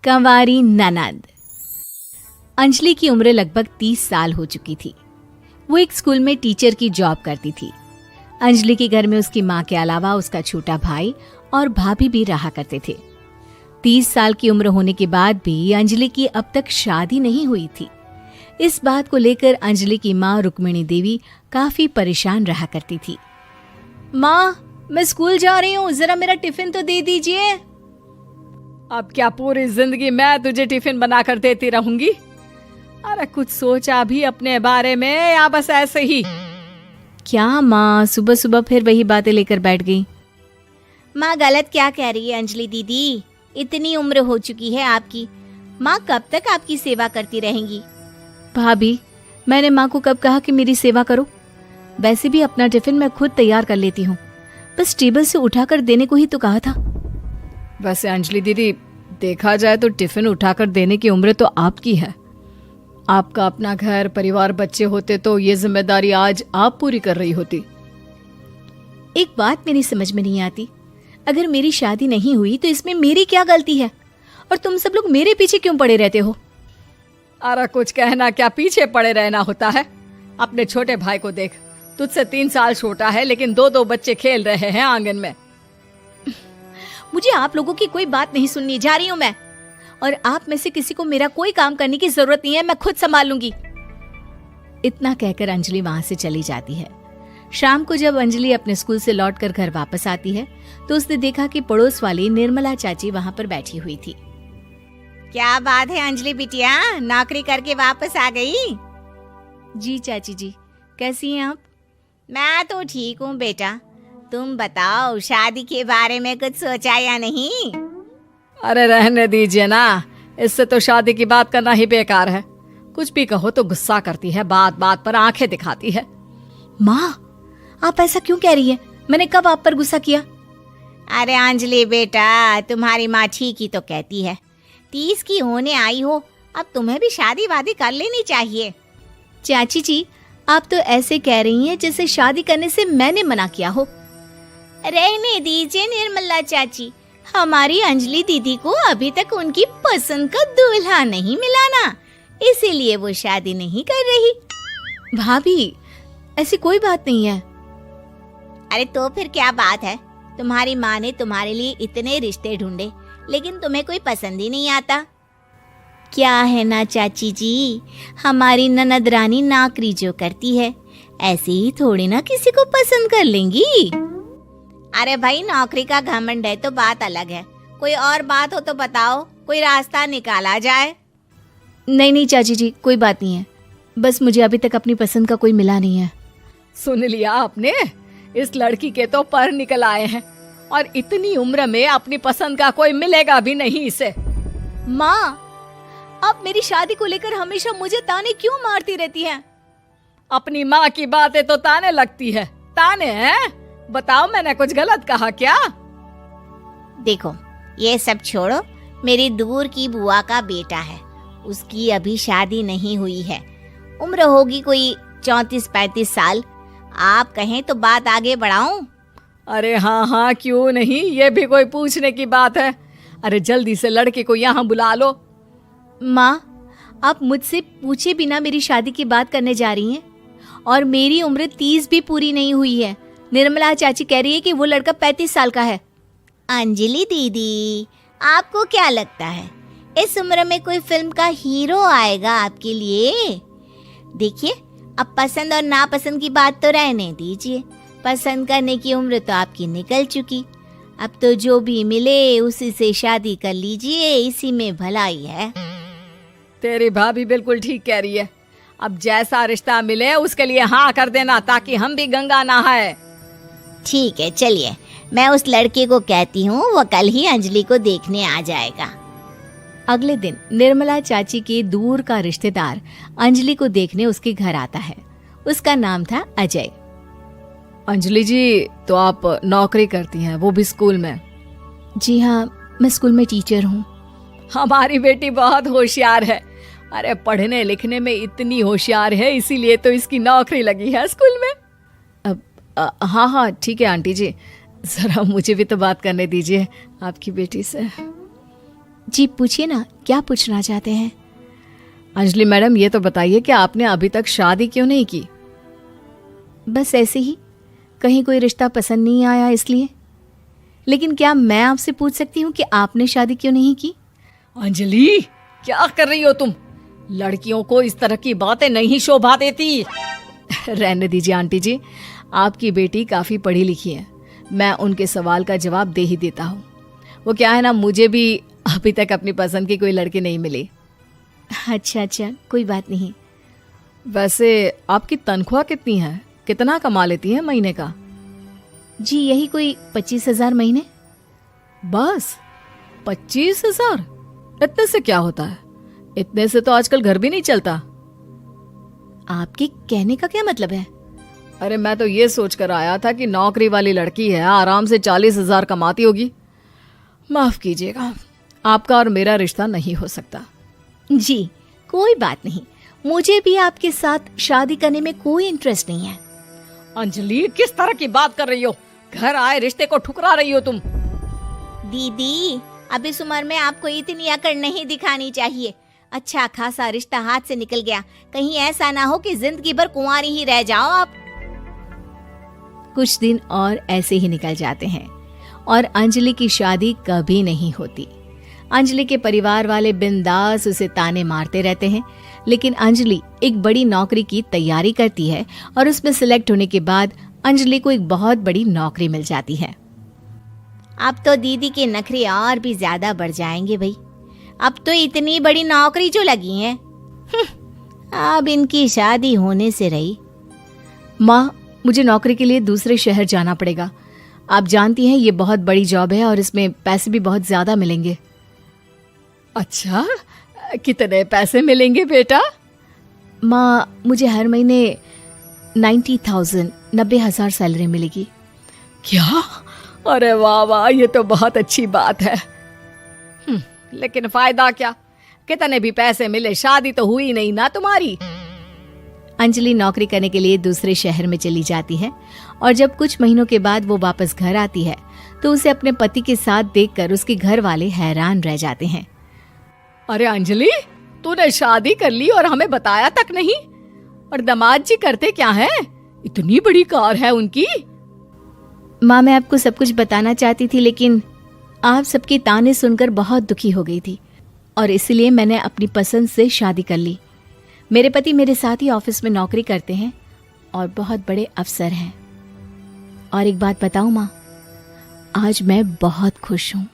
कंवारी ननद। अंजलि की उम्र लगभग 30 साल हो चुकी थी। वो एक स्कूल में टीचर की जॉब करती थी। अंजलि के घर में उसकी माँ के अलावा उसका छोटा भाई और भाभी भी रहा करते थे। 30 साल की उम्र होने के बाद भी अंजलि की अब तक शादी नहीं हुई थी। इस बात को लेकर अंजलि की माँ रुक्मिणी देवी काफी परेशान रहा करती थी। माँ, मैं स्कूल जा रही हूँ, जरा मेरा टिफिन तो दे दीजिए। अब क्या पूरी जिंदगी मैं तुझे टिफिन बनाकर देती रहूंगी? अरे कुछ सोचा भी अपने बारे में या बस ऐसे ही? क्या माँ, सुबह सुबह फिर वही बातें लेकर बैठ गई। माँ गलत क्या कह रही है अंजलि दीदी, इतनी उम्र हो चुकी है आपकी, माँ कब तक आपकी सेवा करती रहेंगी? भाभी, मैंने माँ को कब कहा कि मेरी सेवा करो? वैसे भी अपना टिफिन मैं खुद तैयार कर लेती हूँ, बस टेबल से उठाकर देने को ही तो कहा था। वैसे अंजलि दीदी, देखा जाए तो टिफिन उठाकर देने की उम्र तो आपकी है। आपका अपना घर परिवार बच्चे होते तो ये जिम्मेदारी आज आप पूरी कर रही होती। एक बात मेरी समझ में नहीं आती, अगर मेरी शादी नहीं हुई तो इसमें मेरी क्या गलती है और तुम सब लोग मेरे पीछे क्यों पड़े रहते हो? अरे कुछ कहना क्या पीछे पड़े रहना होता है? अपने छोटे भाई को देख, तुझसे 3 साल छोटा है लेकिन 2 बच्चे खेल रहे हैं आंगन में। मुझे आप लोगों की कोई बात नहीं सुननी, जा रही हूँ मैं। और आप में से किसी को मेरा कोई काम करने की जरूरत नहीं है, मैं खुद संभाल लूंगी। इतना कहकर अंजलि वहां से चली जाती है। शाम को जब अंजलि अपने स्कूल से लौटकर घर वापस आती है तो उसने देखा कि पड़ोस वाली निर्मला चाची वहां पर बैठी हुई थी। क्या बात है अंजलि बिटिया, नौकरी करके वापस आ गई? जी चाची जी, कैसी हैं आप? मैं तो ठीक हूँ बेटा, तुम बताओ शादी के बारे में कुछ सोचा या नहीं? अरे रहने दीजिए ना, इससे तो शादी की बात करना ही बेकार है। कुछ भी कहो तो गुस्सा करती है, बात बात पर आंखें दिखाती है। माँ, आप ऐसा क्यों कह रही है? मैंने कब आप पर गुस्सा किया? अरे अंजलि बेटा, तुम्हारी माँ ठीक ही तो कहती है। 30 की होने आई हो, अब तुम्हें भी शादी वादी कर लेनी चाहिए। चाची जी, आप तो ऐसे कह रही हैं जैसे शादी करने से मैंने मना किया हो। रहने दीजिए निर्मला चाची, हमारी अंजलि दीदी को अभी तक उनकी पसंद का दूल्हा नहीं मिला ना, इसीलिए वो शादी नहीं कर रही। भाभी, ऐसी कोई बात नहीं है। अरे तो फिर क्या बात है? तुम्हारी माँ ने तुम्हारे लिए इतने रिश्ते ढूंढे लेकिन तुम्हें कोई पसंद ही नहीं आता। क्या है ना चाची जी, हमारी ननद रानी नौकरी जो करती है ऐसे ही थोड़ी ना किसी को पसंद कर लेंगी। अरे भाई, नौकरी का घमंड है तो बात अलग है, कोई और बात हो तो बताओ, कोई रास्ता निकाला जाए। नहीं नहीं चाची जी, कोई बात नहीं है, बस मुझे अभी तक अपनी पसंद का कोई मिला नहीं है। सुन लिया आपने, इस लड़की के तो पर निकल आए हैं और इतनी उम्र में अपनी पसंद का कोई मिलेगा भी नहीं इसे। माँ, आप मेरी शादी को लेकर हमेशा मुझे ताने क्यों मारती रहती हैं? अपनी माँ की बातें तो ताने लगती है। ताने हैं? बताओ, मैंने कुछ गलत कहा क्या? देखो, ये सब छोड़ो, मेरी दूर की बुआ का बेटा है, उसकी अभी शादी नहीं हुई है, उम्र होगी कोई 34-35 साल। आप कहें तो बात आगे बढ़ाऊं? अरे हाँ हाँ, क्यों नहीं, ये भी कोई पूछने की बात है। अरे जल्दी से लड़के को यहाँ बुला लो। माँ, आप मुझसे पूछे बिना मेरी शादी की बात करने जा रही हैं और मेरी उम्र 30 भी पूरी नहीं हुई है। निर्मला चाची कह रही है कि वो लड़का 35 साल का है। अंजलि दीदी, आपको क्या लगता है इस उम्र में कोई फिल्म का हीरो आएगा आपके लिए? देखिए, अब पसंद और नापसंद की बात तो रहने दीजिए, पसंद करने की उम्र तो आपकी निकल चुकी। अब तो जो भी मिले उसी से शादी कर लीजिए, इसी में भलाई है। तेरी भाभी बिल्कुल ठीक कह रही है। अब जैसा रिश्ता मिले उसके लिए हाँ कर देना, ताकि हम भी गंगा नहाए। ठीक है, चलिए मैं उस लड़के को कहती हूँ, वो कल ही अंजलि को देखने आ जाएगा। अगले दिन निर्मला चाची के दूर का रिश्तेदार अंजलि को देखने उसके घर आता है। उसका नाम था अजय। अंजलि जी, तो आप नौकरी करती हैं, वो भी स्कूल में? जी हाँ, मैं स्कूल में टीचर हूँ। हमारी बेटी बहुत होशियार है। अरे पढ़ने लिखने में इतनी होशियार है, इसीलिए तो इसकी नौकरी लगी है स्कूल में। हाँ हाँ ठीक है आंटी जी, जरा मुझे भी तो बात करने दीजिए आपकी बेटी से। जी पूछिए ना, क्या पूछना चाहते हैं? अंजलि मैडम, ये तो बताइए कि आपने अभी तक शादी क्यों नहीं की? बस ऐसे ही, कहीं कोई रिश्ता पसंद नहीं आया इसलिए। लेकिन क्या मैं आपसे पूछ सकती हूँ कि आपने शादी क्यों नहीं की? अंजलि, क्या कर रही हो तुम? लड़कियों को इस तरह की बातें नहीं शोभा देती। रहने दीजिए आंटी जी, आपकी बेटी काफ़ी पढ़ी लिखी है, मैं उनके सवाल का जवाब दे ही देता हूँ। वो क्या है ना, मुझे भी अभी तक अपनी पसंद की कोई लड़की नहीं मिली। अच्छा, कोई बात नहीं। वैसे आपकी तनख्वाह कितनी है? कितना कमा लेती है महीने का? जी यही कोई 25,000 महीने। बस 25,000? इतने से क्या होता है? इतने से तो आजकल घर भी नहीं चलता। आपके कहने का क्या मतलब है? अरे मैं तो ये सोचकर आया था कि नौकरी वाली लड़की है, आराम से 40,000 कमाती होगी। माफ कीजिएगा, आपका और मेरा रिश्ता नहीं हो सकता। जी कोई बात नहीं, मुझे भी आपके साथ शादी करने में कोई इंटरेस्ट नहीं है। अंजलि, किस तरह की बात कर रही हो? घर आए रिश्ते को ठुकरा रही हो तुम। दीदी, अब इस उम्र में आपको इतनी अकड़ नहीं दिखानी चाहिए। अच्छा खासा रिश्ता हाथ से निकल गया, कहीं ऐसा ना हो कि जिंदगी भर कुंवारी ही रह जाओ आप। कुछ दिन और ऐसे ही निकल जाते हैं और अंजलि की शादी कभी नहीं होती। अंजलि के परिवार वाले बिंदास उसे ताने मारते रहते हैं, लेकिन अंजलि एक बड़ी नौकरी की तैयारी करती है और उसमें सिलेक्ट होने के बाद अंजलि को एक बहुत बड़ी नौकरी मिल जाती है। अब तो दीदी के नखरे और भी ज्यादा बढ़ जाएंगे भाई, अब तो इतनी बड़ी नौकरी जो लगी है, अब इनकी शादी होने से रही। माँ, मुझे नौकरी के लिए दूसरे शहर जाना पड़ेगा। आप जानती हैं ये बहुत बड़ी जॉब है और इसमें पैसे भी बहुत ज्यादा मिलेंगे। अच्छा, कितने पैसे मिलेंगे बेटा? माँ, मुझे हर महीने 90,000 सैलरी मिलेगी। क्या? अरे वाह वाह, ये तो बहुत अच्छी बात है। लेकिन फायदा क्या? कितने भी पैसे मिले, शादी तो हुई नहीं ना तुम्हारी। अंजलि नौकरी करने के लिए दूसरे शहर में चली जाती है और जब कुछ महीनों के बाद वो वापस घर आती है तो उसे अपने पति के साथ देखकर उसके घर वाले हैरान रह जाते हैं। अरे अंजलि, तूने शादी कर ली और हमें बताया तक नहीं। और दामाद जी करते क्या हैं? इतनी बड़ी कार है उनकी। माँ, मैं आपको सब कुछ बताना चाहती थी, लेकिन आप सबके ताने सुनकर बहुत दुखी हो गई थी और इसलिए मैंने अपनी पसंद से शादी कर ली। मेरे पति मेरे साथ ही ऑफिस में नौकरी करते हैं और बहुत बड़े अफसर हैं। और एक बात बताऊं माँ, आज मैं बहुत खुश हूँ।